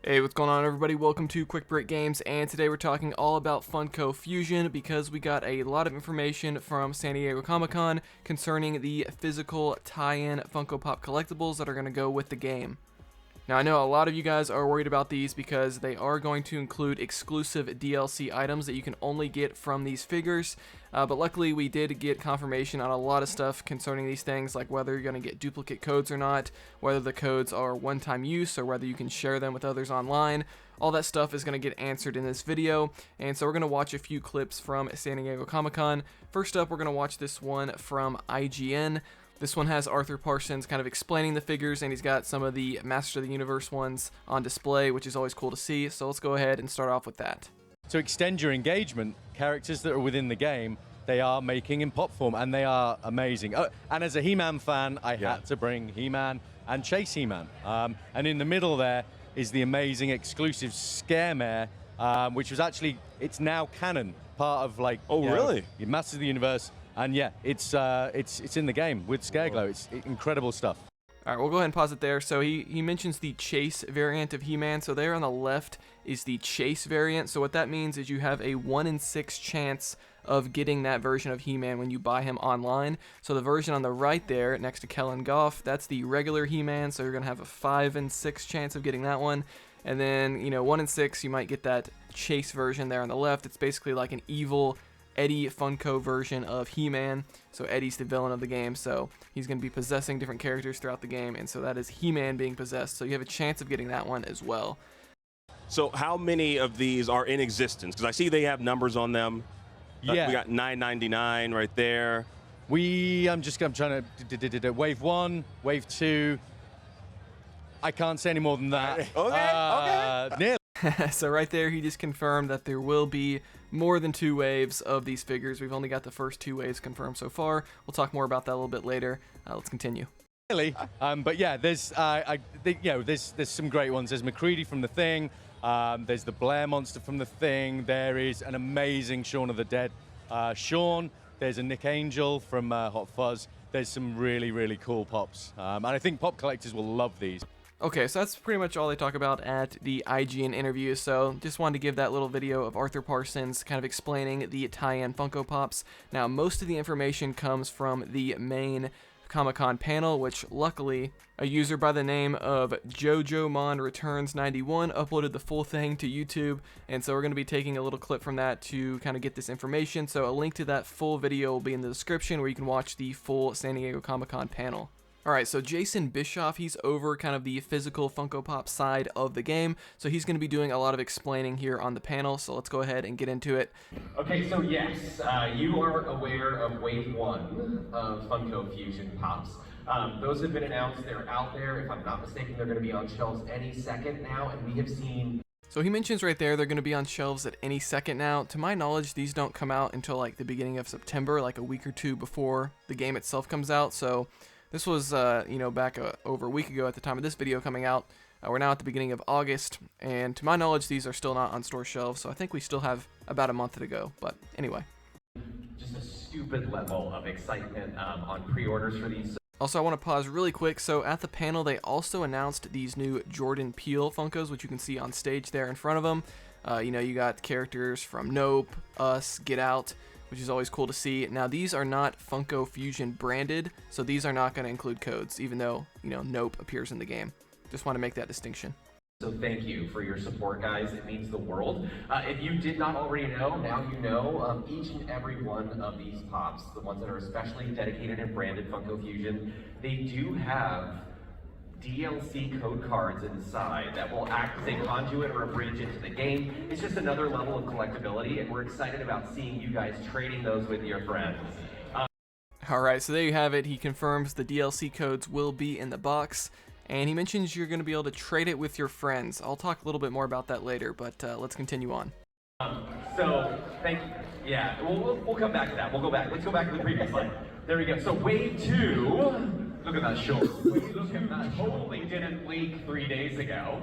Hey, what's going on, everybody? Welcome to Quick Break Games, and today we're talking all about Funko Fusion because we got a lot of information from San Diego Comic-Con concerning the physical tie-in Funko Pop collectibles that are going to go with the game. Now, I know a lot of you guys are worried about these because they are going to include exclusive DLC items that you can only get from these figures, but luckily we did get confirmation on a lot of stuff concerning these things, like whether you're going to get duplicate codes or not, whether the codes are one-time use or whether you can share them with others online. All that stuff is going to get answered in this video, and so we're going to watch a few clips from San Diego Comic-Con. First up, we're going to watch this one from IGN. This one has Arthur Parsons kind of explaining the figures, and he's got some of the Master of the Universe ones on display, which is always cool to see. So let's go ahead and start off with that. To extend your engagement, characters that are within the game, they are making in pop form, and they are amazing. And as a He-Man fan, I had to bring He-Man and Chase He-Man. And in the middle there is the amazing exclusive Scaremare, which was actually, it's now canon, part of like, really? Your Masters of the Universe. And yeah, it's in the game with Scareglow. It's incredible stuff. All right, we'll go ahead and pause it there. So he mentions the Chase variant of He-Man. So there on the left is the Chase variant. So what that means is you have a 1 in 6 chance of getting that version of He-Man when you buy him online. So the version on the right there next to Kellen Goff, that's the regular He-Man. So you're going to have a 5 in 6 chance of getting that one. And then, 1 in 6, you might get that Chase version there on the left. It's basically like an evil Eddie Funko version of He-Man. So Eddie's the villain of the game, so he's going to be possessing different characters throughout the game, and so that is He-Man being possessed, so you have a chance of getting that one as well. So how many of these are in existence? Because I see they have numbers on them. Yeah. We got 999 right there. I'm trying to wave 1, wave 2. I can't say any more than that. Okay. Nearly. So right there, he just confirmed that there will be more than 2 waves of these figures. We've only got the first 2 waves confirmed so far. We'll talk more about that a little bit later. Let's continue. Really? But yeah, there's there's some great ones. There's McCready from The Thing. There's the Blair Monster from The Thing. There is an amazing Shaun of the Dead Shaun. There's a Nick Angel from Hot Fuzz. There's some really, really cool pops. And I think pop collectors will love these. Okay, so that's pretty much all they talk about at the IGN interview, so just wanted to give that little video of Arthur Parsons kind of explaining the tie-in Funko Pops. Now, most of the information comes from the main Comic-Con panel, which luckily a user by the name of JoJoMon Returns 91 uploaded the full thing to YouTube, and so we're going to be taking a little clip from that to kind of get this information. So a link to that full video will be in the description where you can watch the full San Diego Comic-Con panel. Alright, so Jason Bischoff, he's over kind of the physical Funko Pop side of the game, so he's going to be doing a lot of explaining here on the panel, so let's go ahead and get into it. Okay, so yes, you are aware of Wave 1 of Funko Fusion Pops. Those have been announced, they're out there. If I'm not mistaken, they're going to be on shelves any second now, and we have seen... So he mentions right there they're going to be on shelves at any second now. To my knowledge, these don't come out until like the beginning of September, like a week or 2 before the game itself comes out, so... This was, back over a week ago at the time of this video coming out. We're now at the beginning of August, and to my knowledge, these are still not on store shelves, so I think we still have about a month to go, but anyway. Just a stupid level of excitement on pre-orders for these. Also, I want to pause really quick. So at the panel, they also announced these new Jordan Peele Funkos, which you can see on stage there in front of them. You got characters from Nope, Us, Get Out, which is always cool to see. Now, these are not Funko Fusion branded, so these are not going to include codes, even though, Nope appears in the game. Just want to make that distinction. So thank you for your support, guys. It means the world. If you did not already know, now you know. Each and every one of these pops, the ones that are especially dedicated and branded Funko Fusion, they do have DLC code cards inside that will act as a conduit or a bridge into the game. It's just another level of collectability, and we're excited about seeing you guys trading those with your friends. Alright, so there you have it. He confirms the DLC codes will be in the box, and he mentions you're going to be able to trade it with your friends. I'll talk a little bit more about that later, but let's continue on. Thank you. Yeah, we'll come back to that. We'll go back. Let's go back to the previous slide. There we go. So Wave 2... Look at that short. Look at that. Totally didn't leak 3 days ago.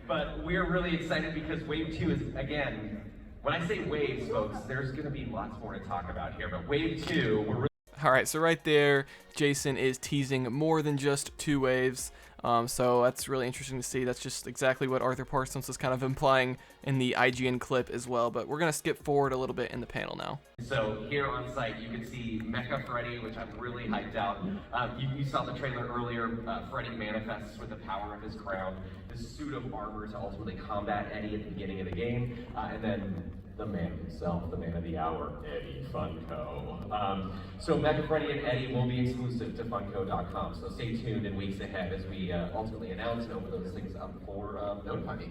But we're really excited because Wave 2 is, again, when I say waves, folks, there's going to be lots more to talk about here. But Wave 2, we're really... All right, so right there, Jason is teasing more than just 2 waves. So that's really interesting to see. That's just exactly what Arthur Parsons was kind of implying in the IGN clip as well. But we're going to skip forward a little bit in the panel now. So here on site, you can see Mecha Freddy, which I'm really hyped out. You saw the trailer earlier. Freddy manifests with the power of his crown, this suit of armor to ultimately combat Eddie at the beginning of the game. And then the man himself, the man of the hour, Eddie Funko. So Mecha Freddy and Eddie will be exclusive to Funko.com, so stay tuned in weeks ahead as we ultimately announce and open those things up for Notify Me.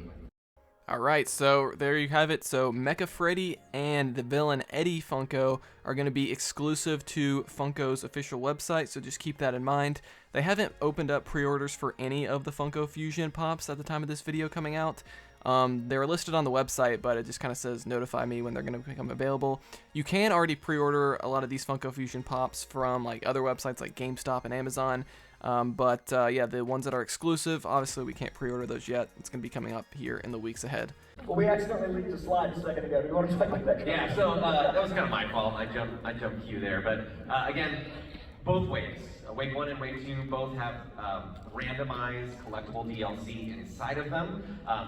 Alright, so there you have it. So Mecha Freddy and the villain Eddie Funko are going to be exclusive to Funko's official website, so just keep that in mind. They haven't opened up pre-orders for any of the Funko Fusion Pops at the time of this video coming out. They're listed on the website, but it just kind of says notify me when they're going to become available. You can already pre-order a lot of these Funko Fusion Pops from like other websites like GameStop and Amazon. Yeah, the ones that are exclusive, obviously we can't pre-order those yet. It's going to be coming up here in the weeks ahead. Well, we accidentally leaked a slide a second ago. Do you want to talk about that? Yeah, so that was kind of my fault. I jumped queue there, but again, both waves. Wave 1 and Wave 2 both have randomized collectible DLC inside of them.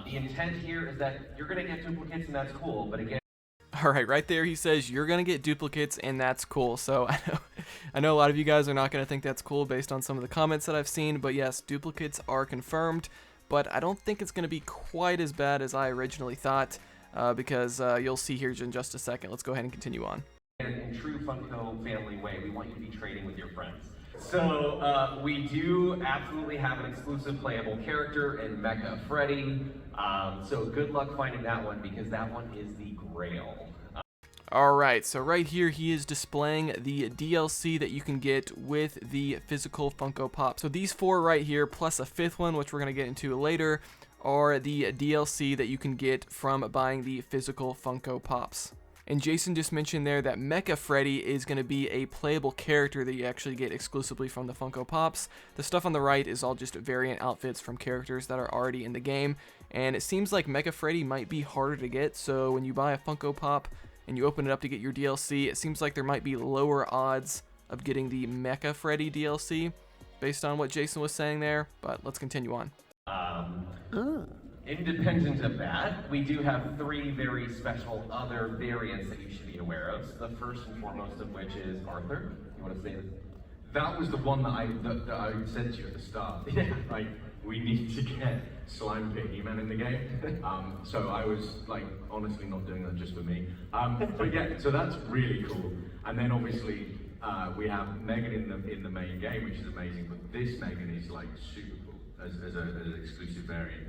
The intent here is that you're going to get duplicates, and that's cool, but again, Alright, right there he says you're going to get duplicates and that's cool. So I know a lot of you guys are not going to think that's cool based on some of the comments that I've seen, but yes, duplicates are confirmed, but I don't think it's going to be quite as bad as I originally thought, because you'll see here in just a second. Let's go ahead and continue on. in true Funko family way, we want you to be trading with your friends. So we do absolutely have an exclusive playable character in Mecha Freddy. So good luck finding that one, because that one is the Grail. Alright, so right here he is displaying the DLC that you can get with the physical Funko Pop. So these 4 right here, plus a 5th one, which we're going to get into later, are the DLC that you can get from buying the physical Funko Pops. And Jason just mentioned there that Mecha Freddy is going to be a playable character that you actually get exclusively from the Funko Pops. The stuff on the right is all just variant outfits from characters that are already in the game. And it seems like Mecha Freddy might be harder to get, so when you buy a Funko Pop and you open it up to get your DLC, it seems like there might be lower odds of getting the Mecha Freddy DLC based on what Jason was saying there, but let's continue on. Independent of that, we do have 3 very special other variants that you should be aware of. The first and foremost of which is Arthur. You want to say this? That was the one that I said to you at the start. Yeah. Like, we need to get Slime Pit He-Man in the game. So I was like, honestly not doing that just for me. But yeah, so that's really cool. And then obviously we have Megan in the main game, which is amazing. But this Megan is like super cool as an exclusive variant.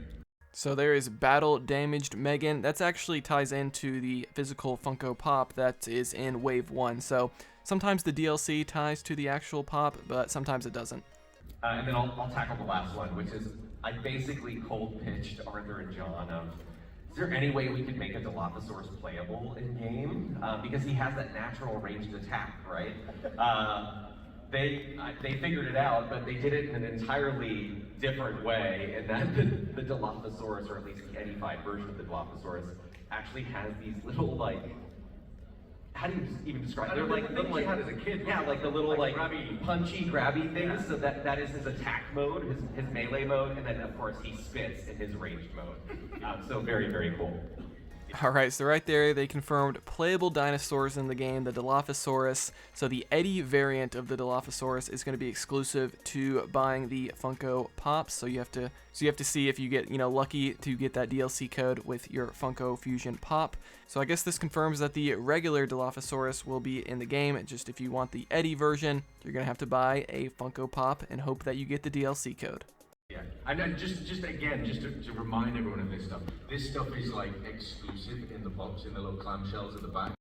So there is Battle Damaged Megan. That's actually ties into the physical Funko Pop that is in Wave 1. So sometimes the DLC ties to the actual pop, but sometimes it doesn't. And then I'll tackle the last one, which is I basically cold-pitched Arthur and John of, is there any way we could make a Dilophosaurus playable in-game? Because he has that natural ranged attack, right? They figured it out, but they did it in an entirely different way, and that the Dilophosaurus, or at least the edified version of the Dilophosaurus, actually has these little, like, how do you even describe it? They're like little, like, had as a kid. yeah, like the little, like grabby, punchy, grabby things. Yeah. So that is his attack mode, his melee mode, and then of course he spits in his ranged mode. So very, very cool. Alright, so right there they confirmed playable dinosaurs in the game, the Dilophosaurus. So the Eddie variant of the Dilophosaurus is going to be exclusive to buying the Funko Pops. So you have to see if you get, lucky to get that DLC code with your Funko Fusion Pop. So I guess this confirms that the regular Dilophosaurus will be in the game. Just if you want the Eddie version, you're going to have to buy a Funko Pop and hope that you get the DLC code. Yeah, and then just again, to remind everyone of this stuff is like exclusive in the box, in the little clamshells at the back.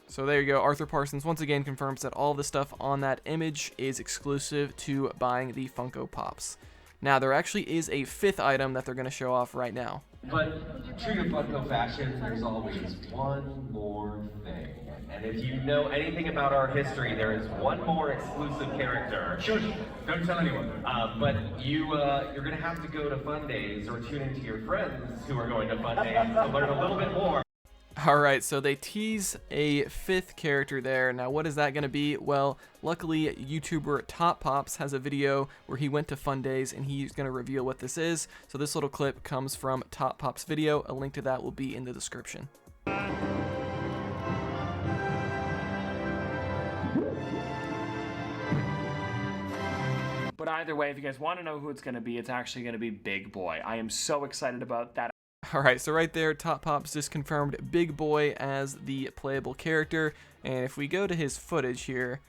So there you go, Arthur Parsons once again confirms that all the stuff on that image is exclusive to buying the Funko Pops. Now, there actually is a 5th item that they're going to show off right now. But true to Funko fashion, there's always one more thing. And if you know anything about our history, there is one more exclusive character. Shush! Don't tell anyone. But you're going to have to go to Fun Days or tune into your friends who are going to Fun Days to learn a little bit more. Alright, so they tease a 5th character there. Now, what is that going to be? Well, luckily, YouTuber Top Pops has a video where he went to Fun Days, and he's going to reveal what this is. So this little clip comes from Top Pops' video. A link to that will be in the description. But either way, if you guys want to know who it's going to be, it's actually going to be Big Boy. I am so excited about that. Alright, so right there, Top Pops just confirmed Big Boy as the playable character, and if we go to his footage here,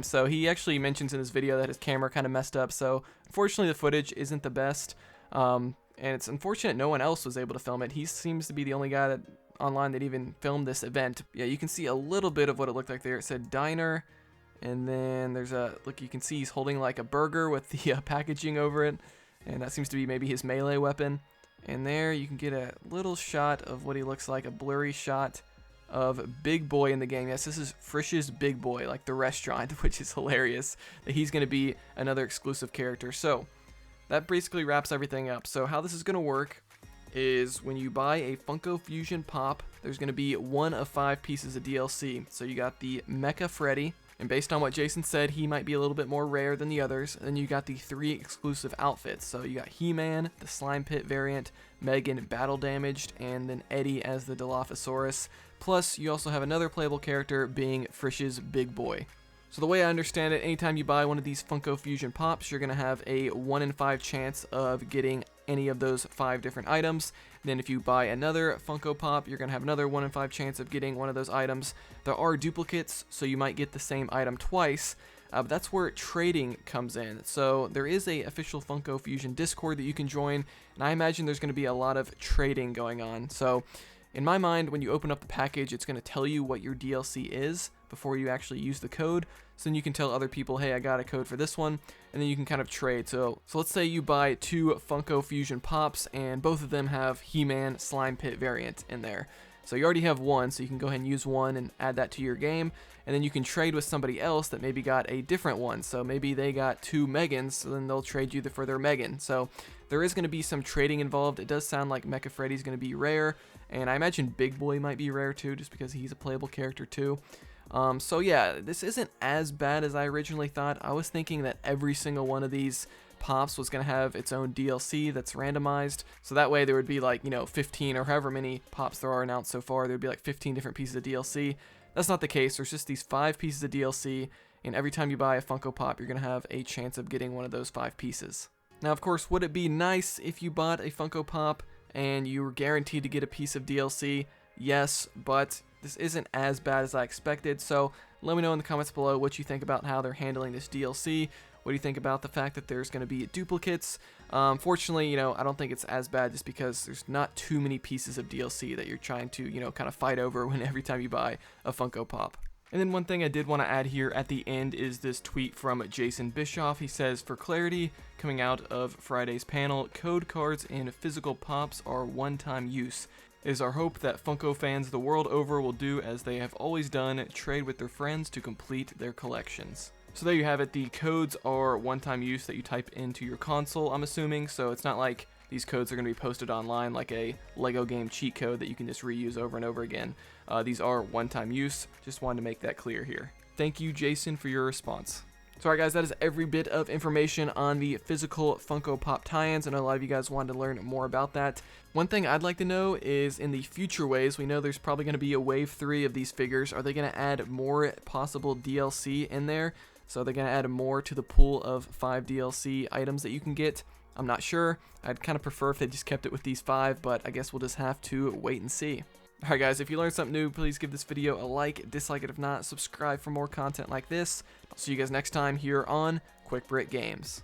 so he actually mentions in his video that his camera kind of messed up, so unfortunately the footage isn't the best, and it's unfortunate no one else was able to film it. He seems to be the only guy that online that even filmed this event. Yeah, you can see a little bit of what it looked like there. It said diner, and then there's a, look, you can see he's holding like a burger with the packaging over it, and that seems to be maybe his melee weapon. And there you can get a little shot of what he looks like, a blurry shot of Big Boy in the game. Yes, this is Frisch's Big Boy, like the restaurant, which is hilarious that he's going to be another exclusive character. So that basically wraps everything up. So how this is going to work is when you buy a Funko Fusion Pop, there's going to be 1 of 5 pieces of DLC. So you got the Mecha Freddy, and based on what Jason said, he might be a little bit more rare than the others. And then you got the 3 exclusive outfits. So you got He-Man, the Slime Pit variant, Megan Battle Damaged, and then Eddie as the Dilophosaurus. Plus, you also have another playable character being Frisch's Big Boy. So the way I understand it, anytime you buy one of these Funko Fusion Pops, you're going to have a 1 in 5 chance of getting any of those 5 different items. Then if you buy another Funko Pop, you're going to have another 1 in 5 chance of getting one of those items. There are duplicates, so you might get the same item twice, but that's where trading comes in. So there is a official Funko Fusion Discord that you can join, and I imagine there's going to be a lot of trading going on. So in my mind, when you open up the package, it's going to tell you what your DLC is before you actually use the code. So then you can tell other people, hey, I got a code for this one, and then you can kind of trade. So let's say you buy 2 Funko Fusion Pops, and both of them have He-Man Slime Pit variant in there. So you already have one, so you can go ahead and use one and add that to your game, and then you can trade with somebody else that maybe got a different one. So maybe they got 2 Megans, so then they'll trade you for their Megan. So there is going to be some trading involved. It does sound like Mecha Freddy's going to be rare, and I imagine Big Boy might be rare too, just because he's a playable character too. So yeah, this isn't as bad as I originally thought. I was thinking that every single one of these Pops was going to have its own DLC that's randomized, so that way there would be like, 15 or however many Pops there are announced so far. There would be like 15 different pieces of DLC. That's not the case. There's just these 5 pieces of DLC, and every time you buy a Funko Pop, you're going to have a chance of getting one of those 5 pieces. Now, of course, would it be nice if you bought a Funko Pop and you were guaranteed to get a piece of DLC? Yes, but this isn't as bad as I expected, so let me know in the comments below what you think about how they're handling this DLC. What do you think about the fact that there's going to be duplicates? Fortunately, I don't think it's as bad just because there's not too many pieces of DLC that you're trying to, kind of fight over when every time you buy a Funko Pop. And then one thing I did want to add here at the end is this tweet from Jason Bischoff. He says, for clarity, coming out of Friday's panel, code cards and physical pops are one-time use. It is our hope that Funko fans the world over will do as they have always done, trade with their friends to complete their collections. So there you have it. The codes are one-time use that you type into your console, I'm assuming, so it's not like these codes are going to be posted online like a Lego game cheat code that you can just reuse over and over again. These are one-time use. Just wanted to make that clear here. Thank you, Jason, for your response. So alright guys, that is every bit of information on the physical Funko Pop tie-ins. I know a lot of you guys wanted to learn more about that. One thing I'd like to know is in the future waves, we know there's probably going to be a wave 3 of these figures. Are they going to add more possible DLC in there? So they're going to add more to the pool of 5 DLC items that you can get? I'm not sure. I'd kind of prefer if they just kept it with these 5, but I guess we'll just have to wait and see. Alright guys, if you learned something new, please give this video a like, dislike it if not, subscribe for more content like this. I'll see you guys next time here on Quick Break Games.